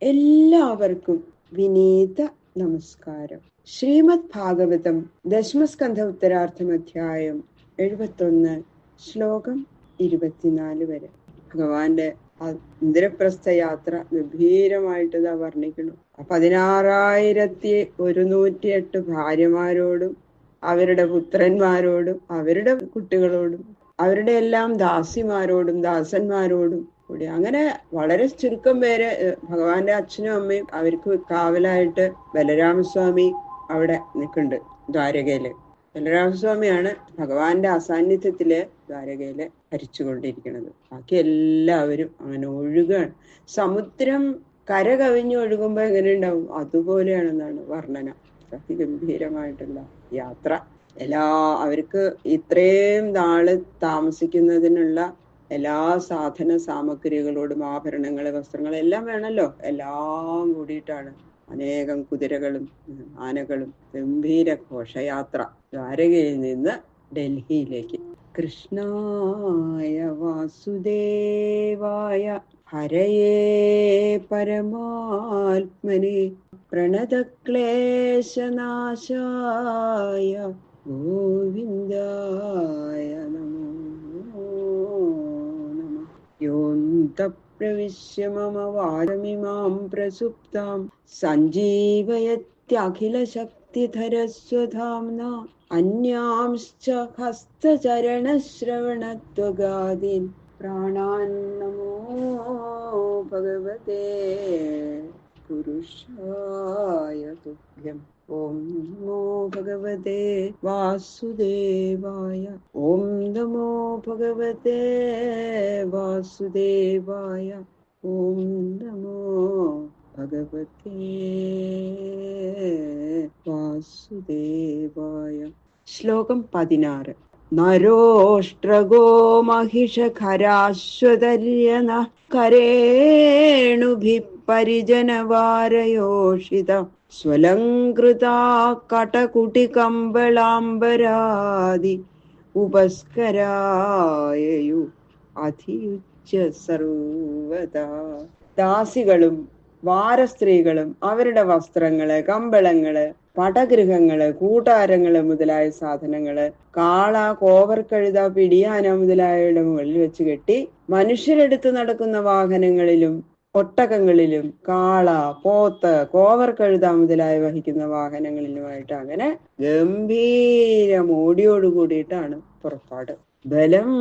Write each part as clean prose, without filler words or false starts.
എല്ലാവർക്കും വിനീത നമസ്കാരം. ശ്രീമദ് ഭാഗവതം ദശമസ്കന്ധ ഉത്തരാർത്ഥം അധ്യായം 71 ശ്ലോകം 24 വരെ ഭഗവാന്റെ ഇന്ദ്രപ്രസ്ഥ യാത്ര ഗംഭീരമായിട്ട് ഇതാ വർണ്ണിക്കുന്നു. 16,108 ഭാര്യമാരോടും അവരുടെ പുത്രന്മാരോടും അവരുടെ കുട്ടികളോടും അവരുടെ എല്ലാം ദാസിമാരോടും ദാസന്മാരോടും കൂടി അങ്ങനെ വളരെ ചുരുക്കം പേര്. ഭഗവാന്റെ അച്ഛനും അമ്മയും അവർക്ക് കാവലായിട്ട് ബലരാമസ്വാമി അവിടെ നിൽക്കുന്നുണ്ട് ദ്വാരകയില്. ബലരാമസ്വാമിയാണ് ഭഗവാന്റെ അസാന്നിധ്യത്തില് ദ്വാരകയില് ഭരിച്ചുകൊണ്ടിരിക്കുന്നത്. ബാക്കി എല്ലാവരും അങ്ങനെ ഒഴുകാണ്. സമുദ്രം കര കവിഞ്ഞ് ഒഴുകുമ്പോ എങ്ങനെ ഉണ്ടാവും അതുപോലെയാണെന്നാണ് വർണ്ണന. അതിഗംഭീരമായിട്ടുള്ള യാത്ര. അവർക്ക് ഇത്രയും നാള് താമസിക്കുന്നതിനുള്ള എല്ലാ സാധന സാമഗ്രികളോടും ആഭരണങ്ങള് വസ്ത്രങ്ങൾ എല്ലാം വേണമല്ലോ. എല്ലാം കൂടിയിട്ടാണ് അനേകം കുതിരകളും ആനകളും ഗംഭീര ഘോഷയാത്ര ദ്വാരകയിൽ നിന്ന് ഡൽഹിയിലേക്ക്. കൃഷ്ണായ വാസുദേവായ ഹരയേ പരമാത്മനെ പ്രണതക്ലേശനാശായ ഗോവിന്ദായ നമോ നമഃ. യോന്തപ്രവിശ്യ മമ വാചമിമാം പ്രസുപ്താം സഞ്ജീവയത്യഖിലശക്തിധരസ്വധാംനാ അന്യാംശ്ച ഹസ്തചരണശ്രവണത്വഗാദീൻ പ്രാണാൻ നമോ ഭഗവതേ പുരുഷായ തുഭ്യം. ഓം നമോ ഭഗവതേ വാസുദേവായ. ഓം നമോ ഭഗവതേ വാസുദേവായ. ഓം നമോ ഭഗവതേ വാസുദേവായ. ശ്ലോകം 16. നരോഷ്ട്രഗോ മഹിഷഖരാശ്വതര്യന കരേണുഭി പരിജനവാരയോഷിത സ്വലംകൃതാ കടകുടികമ്പളാംബരാദി ഉപസ്കരായയു അധിയുച്ച സർവദാ. ദാസികളും വാരസ്ത്രീകളും അവരുടെ വസ്ത്രങ്ങള്, കമ്പളങ്ങള്, പടഗൃഹങ്ങള്, കൂടാരങ്ങള് മുതലായ സാധനങ്ങള് കാള, കോവർക്കഴുത, പിടിയാന മുതലായവയുടെ മുകളിൽ വെച്ച് കെട്ടി മനുഷ്യരെടുത്ത് നടക്കുന്ന വാഹനങ്ങളിലും ഒട്ടകങ്ങളിലും കാള, പോത്ത്, കോവർക്കഴുത മുതലായ വഹിക്കുന്ന വാഹനങ്ങളിലുമായിട്ട് അങ്ങനെ ഗംഭീരമോടിയോട് കൂടിയിട്ടാണ് പുറപ്പാട്. ബലം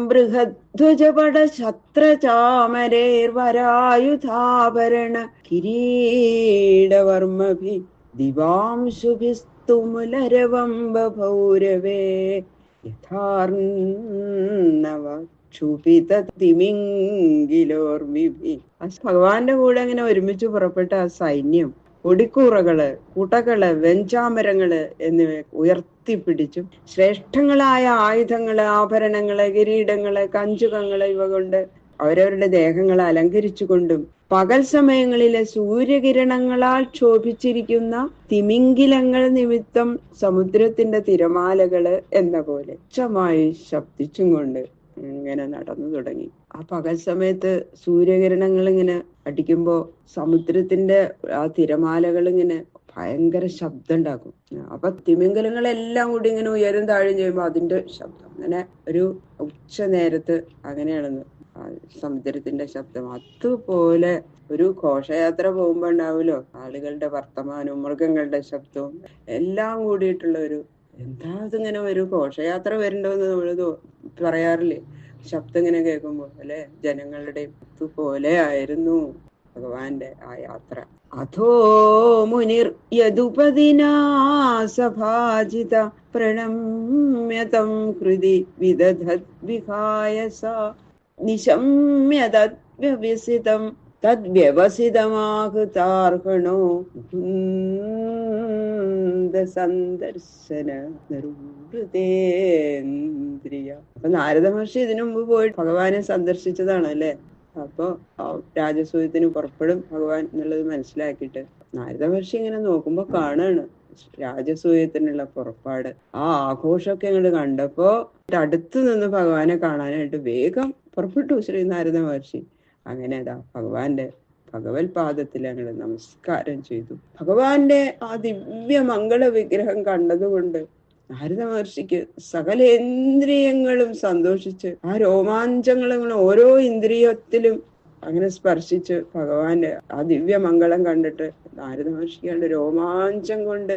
ബൃഹധ്വജപട ഛത്രചാമരേർവരായുധാഭരണ കിരീടവർമ്മഭി ദിവാംശുഭിസ്തുമുലരവംബഭൗരവേ യഥാർണവ ക്ഷുഭിതതിമിംഗിലോർമിഭി. ഭഗവാന്റെ കൂടെ അങ്ങനെ ഒരുമിച്ച് പുറപ്പെട്ട ആ സൈന്യം ഒടിക്കൂറകള്, കുടകള്, വെഞ്ചാമരങ്ങള് എന്നിവ ഉയർത്തിപ്പിടിച്ചും ശ്രേഷ്ഠങ്ങളായ ആയുധങ്ങള്, ആഭരണങ്ങള്, കിരീടങ്ങള്, കഞ്ചുകങ്ങള് ഇവ കൊണ്ട് അവരവരുടെ ദേഹങ്ങളെ അലങ്കരിച്ചുകൊണ്ടും പകൽ സമയങ്ങളിലെ സൂര്യകിരണങ്ങളാൽ ക്ഷോഭിച്ചിരിക്കുന്ന തിമിംഗിലങ്ങൾ നിമിത്തം സമുദ്രത്തിന്റെ തിരമാലകള് എന്ന പോലെ ഉച്ചമായി ശബ്ദിച്ചും കൊണ്ട് ഇങ്ങനെ നടന്നു തുടങ്ങി. ആ പകൽ സമയത്ത് സൂര്യകിരണങ്ങൾ ഇങ്ങനെ അടിക്കുമ്പോ സമുദ്രത്തിന്റെ ആ തിരമാലകൾ ഇങ്ങനെ ഭയങ്കര ശബ്ദം ഉണ്ടാക്കും. അപ്പൊ തിമിംഗലങ്ങളെല്ലാം കൂടി ഇങ്ങനെ ഉയരും താഴും ചെയ്യുമ്പോ അതിന്റെ ശബ്ദം അങ്ങനെ ഒരു ഉച്ച നേരത്ത് അങ്ങനെയാണെന്ന് സമുദ്രത്തിന്റെ ശബ്ദം. അതുപോലെ ഒരു ഘോഷയാത്ര പോകുമ്പോ ഉണ്ടാവുമല്ലോ ആളുകളുടെ വർത്തമാനവും മൃഗങ്ങളുടെ ശബ്ദവും എല്ലാം കൂടിയിട്ടുള്ള ഒരു എന്താ അതിങ്ങനെ ഒരു ഘോഷയാത്ര വരണ്ടോന്ന് നമ്മള് പറയാറില്ലേ ശബ്ദം ഇങ്ങനെ കേൾക്കുമ്പോ അല്ലെ. ജനങ്ങളുടെ ഇതുപോലെ ആയിരുന്നു ഭഗവാന്റെ ആ യാത്ര. അധോ മുനിർ യദുപദിനാ സഭാജിത പ്രണമ്യതം ഹൃദി വിദധത് വിഹായസ നിശമ്യതദ്വ്യവസിതം തദ്വ്യവസിതമാഹൃതാർഹണോ സന്ദർശന നിർവൃതേന്ദ്രിയ. അപ്പൊ നാരദ മഹർഷി ഇതിനു മുമ്പ് പോയി ഭഗവാനെ സന്ദർശിച്ചതാണ് അല്ലെ. അപ്പൊ രാജസൂയത്തിന് പുറപ്പെടും ഭഗവാൻ എന്നുള്ളത് മനസ്സിലാക്കിയിട്ട് നാരദ മഹർഷി ഇങ്ങനെ നോക്കുമ്പോ കാണാണ് രാജസൂയത്തിനുള്ള പുറപ്പാട്. ആ ആഘോഷമൊക്കെ അങ്ങോട്ട് കണ്ടപ്പോ അടുത്ത് നിന്ന് ഭഗവാനെ കാണാനായിട്ട് വേഗം പുറപ്പെട്ടു ശ്രീ നാരദ മഹർഷി. അങ്ങനെ അതാ ഭഗവാന്റെ ഭഗവത് പാദത്തിൽ ഞങ്ങൾ നമസ്കാരം ചെയ്തു. ഭഗവാന്റെ ആ ദിവ്യ മംഗള വിഗ്രഹം കണ്ടതുകൊണ്ട് നാരദ മഹർഷിക്ക് സകലേന്ദ്രിയങ്ങളും സന്തോഷിച്ച് ആ രോമാഞ്ചങ്ങളും ഓരോ ഇന്ദ്രിയത്തിലും അങ്ങനെ സ്പർശിച്ച് ഭഗവാന്റെ ആ ദിവ്യ മംഗളം കണ്ടിട്ട് നാരദ മഹർഷിക്ക് കണ്ട് രോമാഞ്ചം കൊണ്ട്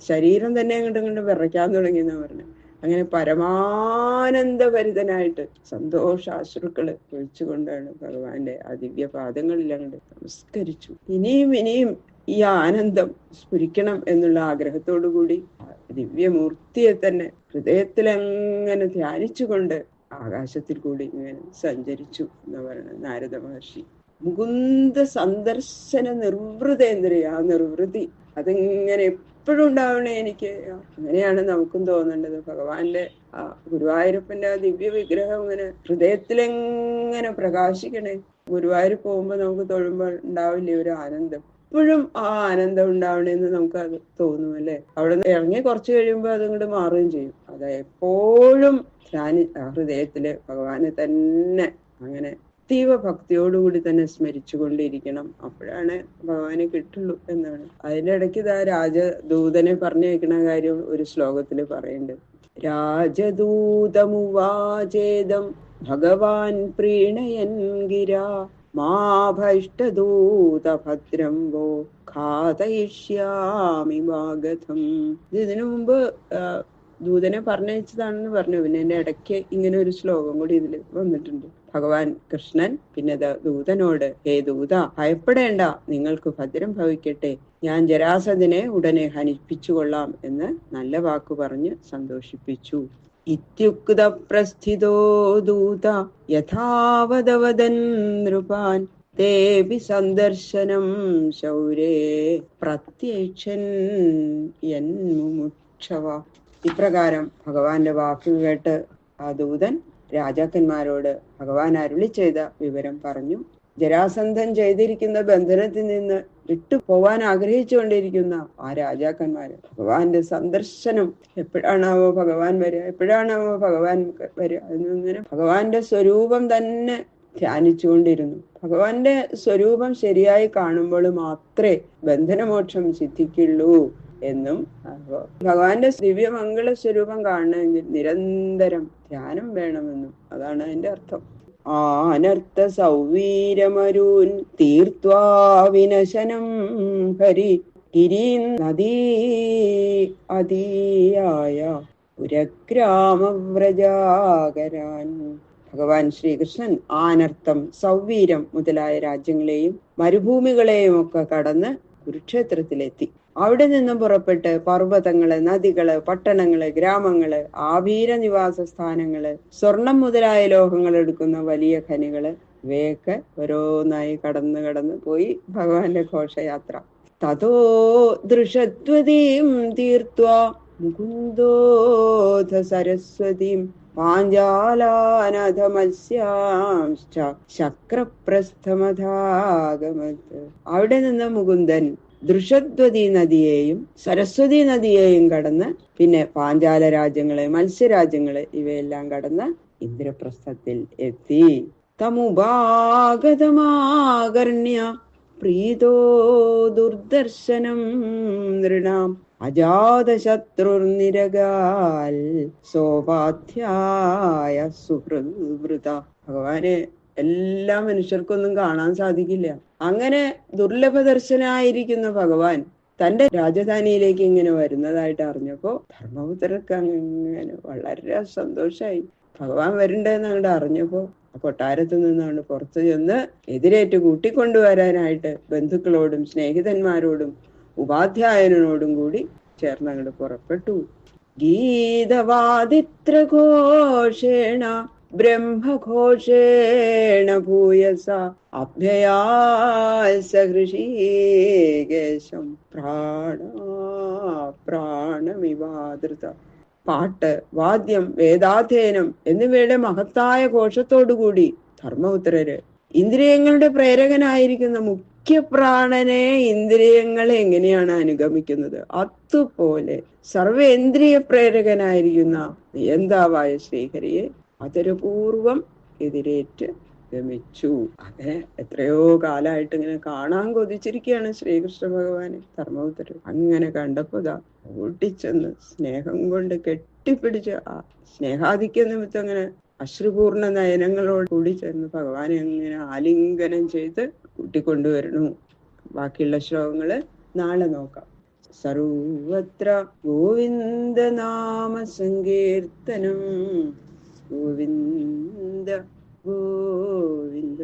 ശരീരം തന്നെ അങ്ങോട്ട് വിറയ്ക്കാൻ തുടങ്ങിയെന്നാ പറഞ്ഞു. അങ്ങനെ പരമാനന്ദഭരിതനായിട്ട് സന്തോഷാശ്രുക്കള് ഒഴിച്ചുകൊണ്ടാണ് ഭഗവാന്റെ ആ ദിവ്യ പാദങ്ങളിൽ അങ്ങോട്ട് നമസ്കരിച്ചു. ഇനിയും ഇനിയും ഈ ആനന്ദം സ്ഫുരിക്കണം എന്നുള്ള ആഗ്രഹത്തോടു കൂടി ദിവ്യമൂർത്തിയെ തന്നെ ഹൃദയത്തിൽ അങ്ങനെ ധ്യാനിച്ചുകൊണ്ട് ആകാശത്തിൽ കൂടി ഇങ്ങനെ സഞ്ചരിച്ചു എന്ന് പറയുന്നത് നാരദ മഹർഷി. മുകുന്ദ സന്ദർശന നിർവൃതേന്ദ്രിയ, ആ നിർവൃതി അതിങ്ങനെ എപ്പോഴും ഉണ്ടാവണേ എനിക്ക്. അങ്ങനെയാണ് നമുക്കും തോന്നേണ്ടത്. ഭഗവാന്റെ ആ ഗുരുവായൂരപ്പന്റെ ആ ദിവ്യ വിഗ്രഹം ഇങ്ങനെ ഹൃദയത്തിലെങ്ങനെ പ്രകാശിക്കണേ. ഗുരുവായൂർ പോകുമ്പോ നമുക്ക് തൊഴുമ്പോൾ ഉണ്ടാവില്ലേ ഒരു ആനന്ദം? എപ്പോഴും ആ ആനന്ദം ഉണ്ടാവണേന്ന് നമുക്ക് അത് തോന്നും അല്ലെ. അവിടെ നിന്ന് ഇറങ്ങി കുറച്ച് കഴിയുമ്പോ അതിങ്ങോട്ട് മാറുകയും ചെയ്യും. അത് എപ്പോഴും ഹൃദയത്തില് ഭഗവാനെ തന്നെ അങ്ങനെ അതീവ ഭക്തിയോടുകൂടി തന്നെ സ്മരിച്ചു കൊണ്ടിരിക്കണം. അപ്പോഴാണ് ഭഗവാനെ കിട്ടുള്ളൂ എന്നാണ്. അതിന്റെ ഇടയ്ക്ക് ഇതാ രാജദൂതനെ പറഞ്ഞു വെക്കണ കാര്യം ഒരു ശ്ലോകത്തില് പറയുന്നുണ്ട്. രാജദൂതമുവാചേദം ഭഗവാൻ പ്രീണയൻ ഗിരാ മാഭൈഷ്ടദൂത ഭദ്രം വോ ഘാതയിഷ്യാമി മാഗതം. ഇതിനു മുമ്പ് ദൂതനെ പറഞ്ഞയച്ചതാണെന്ന് പറഞ്ഞു. പിന്നെ എന്റെ ഇടയ്ക്ക് ഇങ്ങനെ ഒരു ശ്ലോകം കൂടി ഇതിൽ വന്നിട്ടുണ്ട്. ഭഗവാൻ കൃഷ്ണൻ പിന്നെ ദൂതനോട്, ഹേ ദൂത, ഭയപ്പെടേണ്ട, നിങ്ങൾക്ക് ഭദ്രം ഭവിക്കട്ടെ, ഞാൻ ജരാസന്ധനെ ഉടനെ ഹനിപ്പിച്ചുകൊള്ളാം എന്ന് നല്ല വാക്കു പറഞ്ഞ് സന്തോഷിപ്പിച്ചു. ഇത്യുക്ത പ്രസ്ഥിതോ ദൂത യഥാവദവദൻ നൃപാൻ തേപി സന്ദർശനം ശൗരേ പ്രത്യക്ഷൻ യന്മുമുക്ഷവ. ഇപ്രകാരം ഭഗവാന്റെ വാക്ക് കേട്ട് ആ ദൂതൻ രാജാക്കന്മാരോട് ഭഗവാൻ അരുളി ചെയ്ത വിവരം പറഞ്ഞു. ജരാസന്ധൻ ചെയ്തിരിക്കുന്ന ബന്ധനത്തിൽ നിന്ന് വിട്ടുപോവാൻ ആഗ്രഹിച്ചുകൊണ്ടിരിക്കുന്ന ആ രാജാക്കന്മാര് ഭഗവാന്റെ സന്ദർശനം എപ്പോഴാണാവോ ഭഗവാൻ വരിക, എപ്പോഴാണാവോ ഭഗവാൻ വരിക എന്നിങ്ങനെ ഭഗവാന്റെ സ്വരൂപം തന്നെ ധ്യാനിച്ചുകൊണ്ടിരുന്നു. ഭഗവാന്റെ സ്വരൂപം ശരിയായി കാണുമ്പോൾ മാത്രമേ ബന്ധനമോക്ഷം സിദ്ധിക്കുള്ളൂ എന്നും ഭഗവാന്റെ ദിവ്യമംഗള സ്വരൂപം കാണണമെങ്കിൽ നിരന്തരം ധ്യാനം വേണമെന്നും അതാണ് അതിന്റെ അർത്ഥം. ആനർത്ത സൗവീരമരൂൻ തീർത്വാ വിനശനം ഹരി ഗിരി നദീ അതീയായ പുരഗ്രാമവ്രജാകരാൻ. ഭഗവാൻ ശ്രീകൃഷ്ണൻ ആനർത്ഥം, സൗവീരം മുതലായ രാജ്യങ്ങളെയും മരുഭൂമികളെയും ഒക്കെ കടന്ന് കുരുക്ഷേത്രത്തിലെത്തി. അവിടെ നിന്നും പുറപ്പെട്ട് പർവ്വതങ്ങള്, നദികള്, പട്ടണങ്ങള്, ഗ്രാമങ്ങള്, ആഭീര നിവാസ സ്ഥാനങ്ങള്, സ്വർണം മുതലായ ലോഹങ്ങൾ എടുക്കുന്ന വലിയ ഖനികള്, ഇവയൊക്കെ ഓരോന്നായി കടന്ന് പോയി ഭഗവാന്റെ ഘോഷയാത്ര. തതോ ദൃഷത്വതീം തീർത്വാ മുകുന്ദോധ സരസ്വതീം പാഞ്ചാലാനധമസ്യാംശ്ച ശക്രപ്രസ്ഥമധാഗമത്. അവിടെ നിന്ന് മുകുന്ദൻ ദൃഷദ്വതി നദിയെയും സരസ്വതി നദിയെയും കടന്ന് പിന്നെ പാഞ്ചാല രാജ്യങ്ങള്, മത്സ്യരാജ്യങ്ങള് ഇവയെല്ലാം കടന്ന് ഇന്ദ്രപ്രസ്ഥത്തിൽ എത്തി. തമുപാഗതമാകർണ്യ പ്രീതോ ദുർദർശനം നൃണാം അജാതശത്രുർനിരകാൽ സോപാധ്യായ സുഹൃവൃത. ഭഗവാനെ എല്ലാ മനുഷ്യർക്കൊന്നും കാണാൻ സാധിക്കില്ല. അങ്ങനെ ദുർലഭ ദർശനായിരിക്കുന്ന ഭഗവാൻ തന്റെ രാജധാനിയിലേക്ക് ഇങ്ങനെ വരുന്നതായിട്ട് അറിഞ്ഞപ്പോ ധർമ്മപുത്രർക്ക് അങ്ങനെ വളരെ സന്തോഷായി. ഭഗവാൻ വരണ്ടെന്ന് അങ്ങോട്ട് അറിഞ്ഞപ്പോ കൊട്ടാരത്തിൽ നിന്നാണ് പുറത്തു ചെന്ന് എതിരേറ്റ് കൂട്ടിക്കൊണ്ടുവരാനായിട്ട് ബന്ധുക്കളോടും സ്നേഹിതന്മാരോടും ഉപാധ്യായനോടും കൂടി ചേർന്ന് അങ്ങോട്ട് പുറപ്പെട്ടു. ഗീതവാദിത്രഘോഷേണ ബ്രഹ്മഘോഷേണ ഭൂയസ അഭ്യയാസ ഹൃഷീകേശം പ്രാണമിവാദൃത. പാട്ട്, വാദ്യം, വേദാധ്യയനം എന്നിവയുടെ മഹത്തായ ഘോഷത്തോടുകൂടി ധർമ്മപുത്രര് ഇന്ദ്രിയങ്ങളുടെ പ്രേരകനായിരിക്കുന്ന മുഖ്യപ്രാണനെ ഇന്ദ്രിയങ്ങൾ എങ്ങനെയാണ് അനുഗമിക്കുന്നത് അതുപോലെ സർവേന്ദ്രിയ പ്രേരകനായിരിക്കുന്ന നിയന്താവായ ശ്രീഹരിയെ ആദരപൂർവം എതിരേറ്റ് ഗമിച്ചു. അതെ, എത്രയോ കാലമായിട്ട് ഇങ്ങനെ കാണാൻ കൊതിച്ചിരിക്കുകയാണ് ശ്രീകൃഷ്ണ ഭഗവാനെ ധർമ്മപുത്രർ. അങ്ങനെ കണ്ടപ്പോ ദാ ഓടിച്ചെന്ന് സ്നേഹം കൊണ്ട് കെട്ടിപ്പിടിച്ച്, ആ സ്നേഹാധിക്യ നിമിത്തം അങ്ങനെ അശ്രുപൂർണ നയനങ്ങളോട് കൂടി ചെന്ന് ഭഗവാനെ അങ്ങനെ ആലിംഗനം ചെയ്ത് കൂട്ടിക്കൊണ്ടുവരണു. ബാക്കിയുള്ള ശ്ലോകങ്ങള് നാളെ നോക്കാം. സർവത്ര ഗോവിന്ദ നാമ സങ്കീർത്തനം, ഗോവിന്ദ ഗോവിന്ദ.